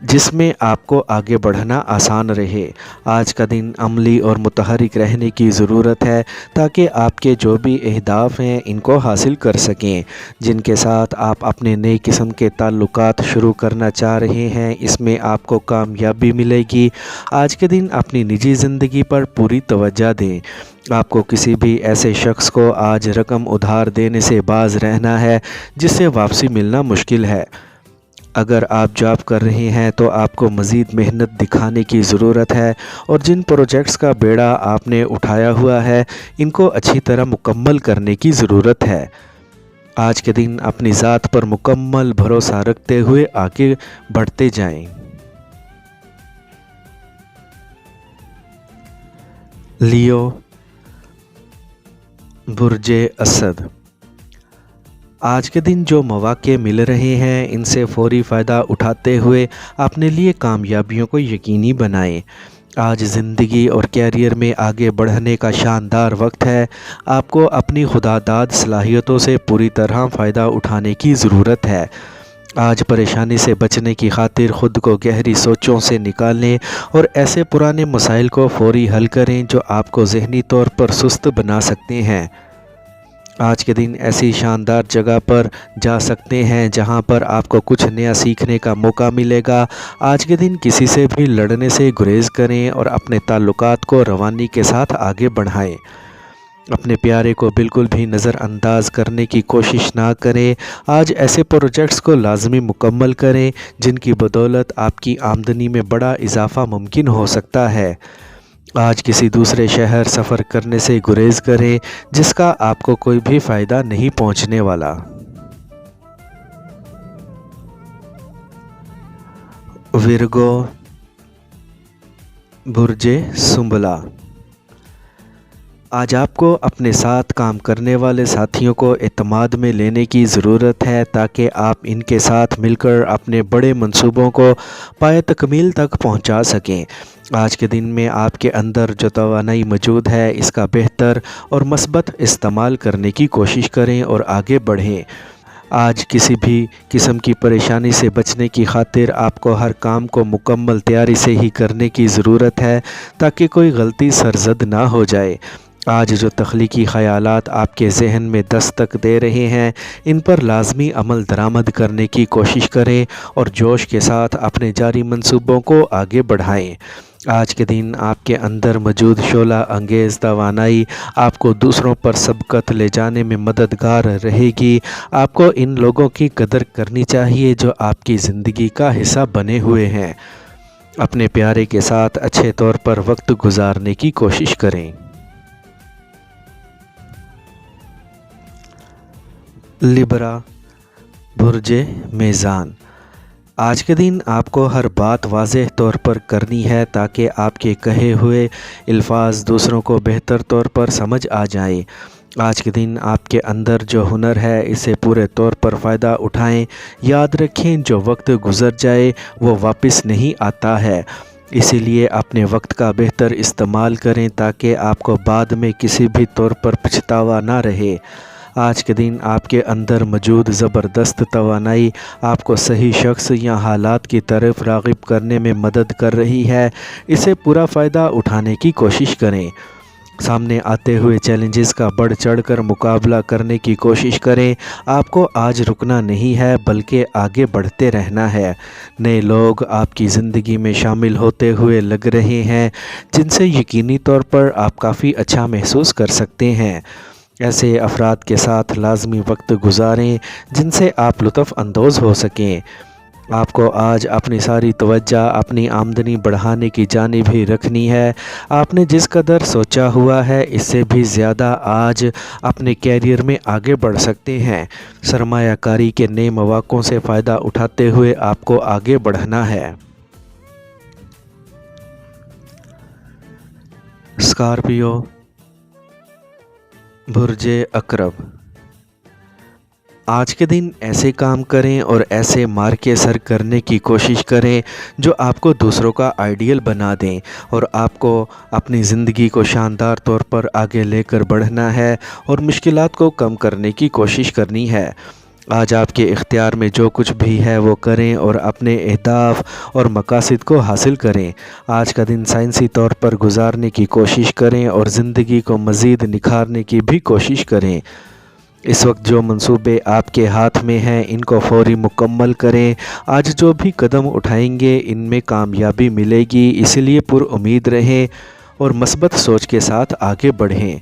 جس میں آپ کو آگے بڑھنا آسان رہے۔ آج کا دن عملی اور متحرک رہنے کی ضرورت ہے تاکہ آپ کے جو بھی اہداف ہیں ان کو حاصل کر سکیں۔ جن کے ساتھ آپ اپنے نئی قسم کے تعلقات شروع کرنا چاہ رہے ہیں، اس میں آپ کو کامیابی ملے گی۔ آج کے دن اپنی نجی زندگی پر پوری توجہ دیں۔ آپ کو کسی بھی ایسے شخص کو آج رقم ادھار دینے سے باز رہنا ہے جس سے واپسی ملنا مشکل ہے۔ اگر آپ جاب کر رہے ہیں تو آپ کو مزید محنت دکھانے کی ضرورت ہے، اور جن پروجیکٹس کا بیڑا آپ نے اٹھایا ہوا ہے ان کو اچھی طرح مکمل کرنے کی ضرورت ہے۔ آج کے دن اپنی ذات پر مکمل بھروسہ رکھتے ہوئے آگے بڑھتے جائیں۔ لیو، برج اسد۔ آج کے دن جو مواقع مل رہے ہیں ان سے فوری فائدہ اٹھاتے ہوئے اپنے لیے کامیابیوں کو یقینی بنائیں۔ آج زندگی اور کیریئر میں آگے بڑھنے کا شاندار وقت ہے۔ آپ کو اپنی خداداد صلاحیتوں سے پوری طرح فائدہ اٹھانے کی ضرورت ہے۔ آج پریشانی سے بچنے کی خاطر خود کو گہری سوچوں سے نکالیں اور ایسے پرانے مسائل کو فوری حل کریں جو آپ کو ذہنی طور پر سست بنا سکتے ہیں۔ آج کے دن ایسی شاندار جگہ پر جا سکتے ہیں جہاں پر آپ کو کچھ نیا سیکھنے کا موقع ملے گا۔ آج کے دن کسی سے بھی لڑنے سے گریز کریں اور اپنے تعلقات کو روانی کے ساتھ آگے بڑھائیں۔ اپنے پیارے کو بالکل بھی نظر انداز کرنے کی کوشش نہ کریں۔ آج ایسے پروجیکٹس کو لازمی مکمل کریں جن کی بدولت آپ کی آمدنی میں بڑا اضافہ ممکن ہو سکتا ہے۔ آج کسی دوسرے شہر سفر کرنے سے گریز کریں جس کا آپ کو کوئی بھی فائدہ نہیں پہنچنے والا۔ ورگو، برج سنبلا۔ آج آپ کو اپنے ساتھ کام کرنے والے ساتھیوں کو اعتماد میں لینے کی ضرورت ہے تاکہ آپ ان کے ساتھ مل کر اپنے بڑے منصوبوں کو پائے تکمیل تک پہنچا سکیں۔ آج کے دن میں آپ کے اندر جو توانائی موجود ہے اس کا بہتر اور مثبت استعمال کرنے کی کوشش کریں اور آگے بڑھیں۔ آج کسی بھی قسم کی پریشانی سے بچنے کی خاطر آپ کو ہر کام کو مکمل تیاری سے ہی کرنے کی ضرورت ہے تاکہ کوئی غلطی سرزد نہ ہو جائے۔ آج جو تخلیقی خیالات آپ کے ذہن میں دستک دے رہے ہیں ان پر لازمی عمل درآمد کرنے کی کوشش کریں اور جوش کے ساتھ اپنے جاری منصوبوں کو آگے بڑھائیں۔ آج کے دن آپ کے اندر موجود شعلہ انگیز توانائی آپ کو دوسروں پر سبقت لے جانے میں مددگار رہے گی۔ آپ کو ان لوگوں کی قدر کرنی چاہیے جو آپ کی زندگی کا حصہ بنے ہوئے ہیں۔ اپنے پیارے کے ساتھ اچھے طور پر وقت گزارنے کی کوشش کریں۔ لبرا، برج میزان۔ آج کے دن آپ کو ہر بات واضح طور پر کرنی ہے تاکہ آپ کے کہے ہوئے الفاظ دوسروں کو بہتر طور پر سمجھ آ جائیں۔ آج کے دن آپ کے اندر جو ہنر ہے اسے پورے طور پر فائدہ اٹھائیں۔ یاد رکھیں جو وقت گزر جائے وہ واپس نہیں آتا ہے، اسی لیے اپنے وقت کا بہتر استعمال کریں تاکہ آپ کو بعد میں کسی بھی طور پر پچھتاوا نہ رہے۔ آج کے دن آپ کے اندر موجود زبردست توانائی آپ کو صحیح شخص یا حالات کی طرف راغب کرنے میں مدد کر رہی ہے، اسے پورا فائدہ اٹھانے کی کوشش کریں۔ سامنے آتے ہوئے چیلنجز کا بڑھ چڑھ کر مقابلہ کرنے کی کوشش کریں۔ آپ کو آج رکنا نہیں ہے بلکہ آگے بڑھتے رہنا ہے۔ نئے لوگ آپ کی زندگی میں شامل ہوتے ہوئے لگ رہے ہیں جن سے یقینی طور پر آپ کافی اچھا محسوس کر سکتے ہیں۔ ایسے افراد کے ساتھ لازمی وقت گزاریں جن سے آپ لطف اندوز ہو سکیں۔ آپ کو آج اپنی ساری توجہ اپنی آمدنی بڑھانے کی جانب ہی رکھنی ہے۔ آپ نے جس قدر سوچا ہوا ہے اس سے بھی زیادہ آج اپنے کیریئر میں آگے بڑھ سکتے ہیں۔ سرمایہ کاری کے نئے مواقعوں سے فائدہ اٹھاتے ہوئے آپ کو آگے بڑھنا ہے۔ اسکارپیو، برج عقرب۔ آج کے دن ایسے کام کریں اور ایسے مارکے سر کرنے کی کوشش کریں جو آپ کو دوسروں کا آئیڈیل بنا دیں، اور آپ کو اپنی زندگی کو شاندار طور پر آگے لے کر بڑھنا ہے اور مشکلات کو کم کرنے کی کوشش کرنی ہے۔ آج آپ کے اختیار میں جو کچھ بھی ہے وہ کریں اور اپنے اہداف اور مقاصد کو حاصل کریں۔ آج کا دن سائنسی طور پر گزارنے کی کوشش کریں اور زندگی کو مزید نکھارنے کی بھی کوشش کریں۔ اس وقت جو منصوبے آپ کے ہاتھ میں ہیں ان کو فوری مکمل کریں۔ آج جو بھی قدم اٹھائیں گے ان میں کامیابی ملے گی، اس لیے پر امید رہیں اور مثبت سوچ کے ساتھ آگے بڑھیں۔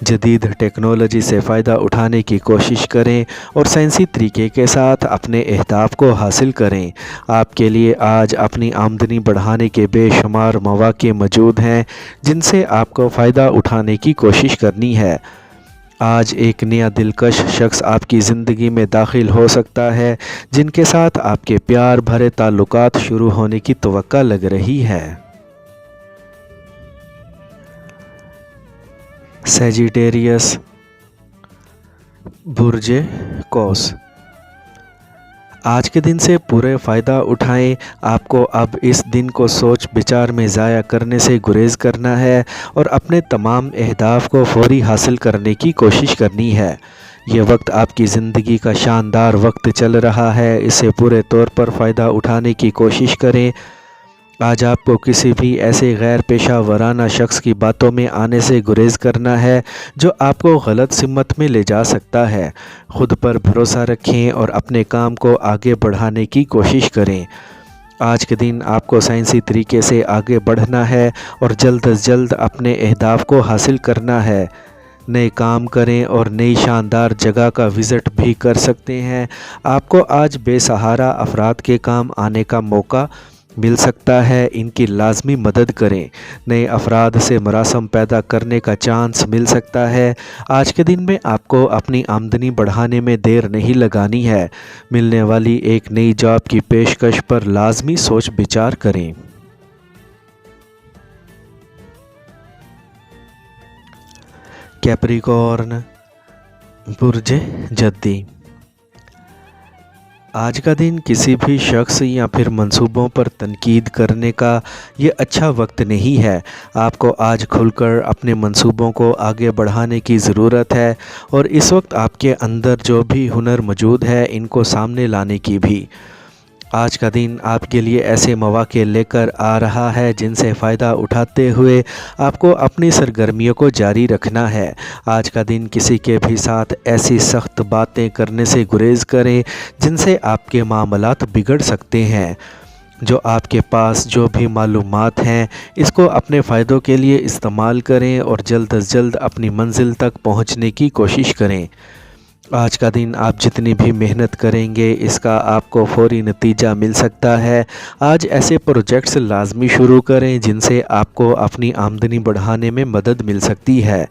جدید ٹیکنالوجی سے فائدہ اٹھانے کی کوشش کریں اور سائنسی طریقے کے ساتھ اپنے اہداف کو حاصل کریں۔ آپ کے لیے آج اپنی آمدنی بڑھانے کے بے شمار مواقع موجود ہیں جن سے آپ کو فائدہ اٹھانے کی کوشش کرنی ہے۔ آج ایک نیا دلکش شخص آپ کی زندگی میں داخل ہو سکتا ہے جن کے ساتھ آپ کے پیار بھرے تعلقات شروع ہونے کی توقع لگ رہی ہے۔ سیجیٹیریس، برج قوس۔ آج کے دن سے پورے فائدہ اٹھائیں۔ آپ کو اب اس دن کو سوچ بچار میں ضائع کرنے سے گریز کرنا ہے اور اپنے تمام اہداف کو فوری حاصل کرنے کی کوشش کرنی ہے۔ یہ وقت آپ کی زندگی کا شاندار وقت چل رہا ہے، اس سے پورے طور پر فائدہ اٹھانے کی کوشش کریں۔ آج آپ کو کسی بھی ایسے غیر پیشہ ورانہ شخص کی باتوں میں آنے سے گریز کرنا ہے جو آپ کو غلط سمت میں لے جا سکتا ہے۔ خود پر بھروسہ رکھیں اور اپنے کام کو آگے بڑھانے کی کوشش کریں۔ آج کے دن آپ کو سائنسی طریقے سے آگے بڑھنا ہے اور جلد از جلد اپنے اہداف کو حاصل کرنا ہے۔ نئے کام کریں اور نئی شاندار جگہ کا وزٹ بھی کر سکتے ہیں۔ آپ کو آج بے سہارا افراد کے کام آنے کا موقع مل سکتا ہے، ان کی لازمی مدد کریں۔ نئے افراد سے مراسم پیدا کرنے کا چانس مل سکتا ہے۔ آج کے دن میں آپ کو اپنی آمدنی بڑھانے میں دیر نہیں لگانی ہے۔ ملنے والی ایک نئی جاب کی پیشکش پر لازمی سوچ بچار کریں۔ کیپریکارن، برج جدی۔ آج کا دن کسی بھی شخص یا پھر منصوبوں پر تنقید کرنے کا یہ اچھا وقت نہیں ہے۔ آپ کو آج کھل کر اپنے منصوبوں کو آگے بڑھانے کی ضرورت ہے اور اس وقت آپ کے اندر جو بھی ہنر موجود ہے ان کو سامنے لانے کی بھی۔ آج کا دن آپ کے لیے ایسے مواقع لے کر آ رہا ہے جن سے فائدہ اٹھاتے ہوئے آپ کو اپنی سرگرمیوں کو جاری رکھنا ہے۔ آج کا دن کسی کے بھی ساتھ ایسی سخت باتیں کرنے سے گریز کریں جن سے آپ کے معاملات بگڑ سکتے ہیں۔ جو آپ کے پاس جو بھی معلومات ہیں اس کو اپنے فائدوں کے لیے استعمال کریں اور جلد از جلد اپنی منزل تک پہنچنے کی کوشش کریں۔ آج کا دن آپ جتنی بھی محنت کریں گے اس کا آپ کو فوری نتیجہ مل سکتا ہے۔ آج ایسے پروجیکٹس لازمی شروع کریں جن سے آپ کو اپنی آمدنی بڑھانے میں مدد مل سکتی ہے۔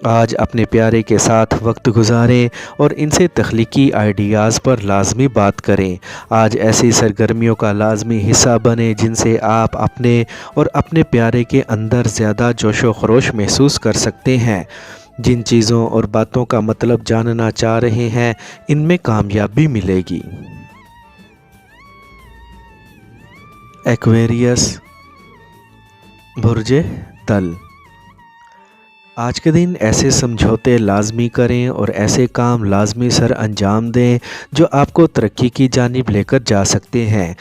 آج اپنے پیارے کے ساتھ وقت گزاریں اور ان سے تخلیقی آئیڈیاز پر لازمی بات کریں۔ آج ایسی سرگرمیوں کا لازمی حصہ بنیں جن سے آپ اپنے اور اپنے پیارے کے اندر زیادہ جوش و خروش محسوس کر سکتے ہیں۔ جن چیزوں اور باتوں کا مطلب جاننا چاہ رہے ہیں ان میں کامیابی ملے گی۔ ایکویریس، برج تل۔ آج کے دن ایسے سمجھوتے لازمی کریں اور ایسے کام لازمی سر انجام دیں جو آپ کو ترقی کی جانب لے کر جا سکتے ہیں۔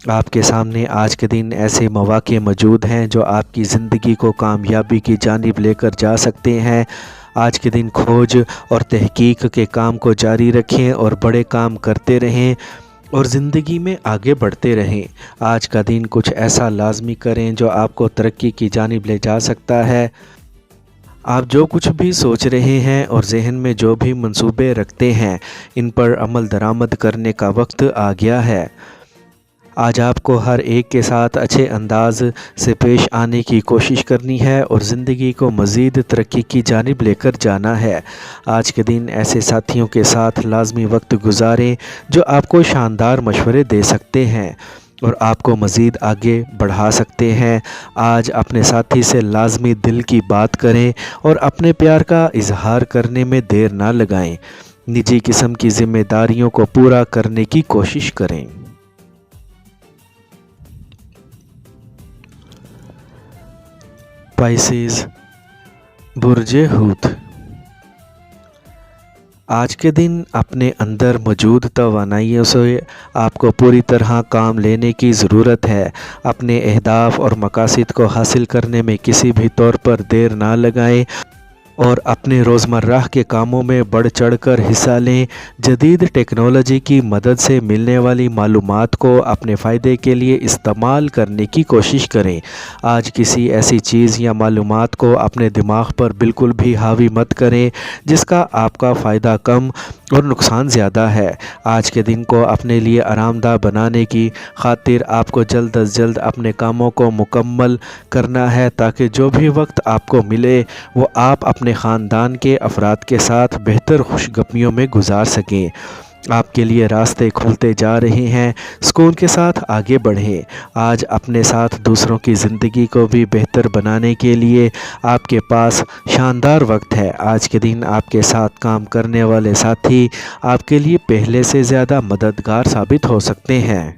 آپ کے سامنے آج کے دن ایسے مواقع موجود ہیں جو آپ کی زندگی کو کامیابی کی جانب لے کر جا سکتے ہیں۔ آج کے دن کھوج اور تحقیق کے کام کو جاری رکھیں اور بڑے کام کرتے رہیں اور زندگی میں آگے بڑھتے رہیں۔ آج کا دن کچھ ایسا لازمی کریں جو آپ کو ترقی کی جانب لے جا سکتا ہے۔ آپ جو کچھ بھی سوچ رہے ہیں اور ذہن میں جو بھی منصوبے رکھتے ہیں ان پر عمل درآمد کرنے کا وقت آ گیا ہے۔ آج آپ کو ہر ایک کے ساتھ اچھے انداز سے پیش آنے کی کوشش کرنی ہے اور زندگی کو مزید ترقی کی جانب لے کر جانا ہے۔ آج کے دن ایسے ساتھیوں کے ساتھ لازمی وقت گزاریں جو آپ کو شاندار مشورے دے سکتے ہیں اور آپ کو مزید آگے بڑھا سکتے ہیں۔ آج اپنے ساتھی سے لازمی دل کی بات کریں اور اپنے پیار کا اظہار کرنے میں دیر نہ لگائیں۔ نجی قسم کی ذمہ داریوں کو پورا کرنے کی کوشش کریں۔ پائسیز، برج حوت۔ آج کے دن اپنے اندر موجود توانائیوں سے آپ کو پوری طرح کام لینے کی ضرورت ہے۔ اپنے اہداف اور مقاصد کو حاصل کرنے میں کسی بھی طور پر دیر نہ لگائیں اور اپنے روزمرہ کے کاموں میں بڑھ چڑھ کر حصہ لیں۔ جدید ٹیکنالوجی کی مدد سے ملنے والی معلومات کو اپنے فائدے کے لیے استعمال کرنے کی کوشش کریں۔ آج کسی ایسی چیز یا معلومات کو اپنے دماغ پر بالکل بھی حاوی مت کریں جس کا آپ کا فائدہ کم اور نقصان زیادہ ہے۔ آج کے دن کو اپنے لیے آرام دہ بنانے کی خاطر آپ کو جلد از جلد اپنے کاموں کو مکمل کرنا ہے تاکہ جو بھی وقت آپ کو ملے وہ آپ اپنے خاندان کے افراد کے ساتھ بہتر خوشگپیوں میں گزار سکیں۔ آپ کے لیے راستے کھلتے جا رہے ہیں، سکون کے ساتھ آگے بڑھیں۔ آج اپنے ساتھ دوسروں کی زندگی کو بھی بہتر بنانے کے لیے آپ کے پاس شاندار وقت ہے۔ آج کے دن آپ کے ساتھ کام کرنے والے ساتھی آپ کے لیے پہلے سے زیادہ مددگار ثابت ہو سکتے ہیں۔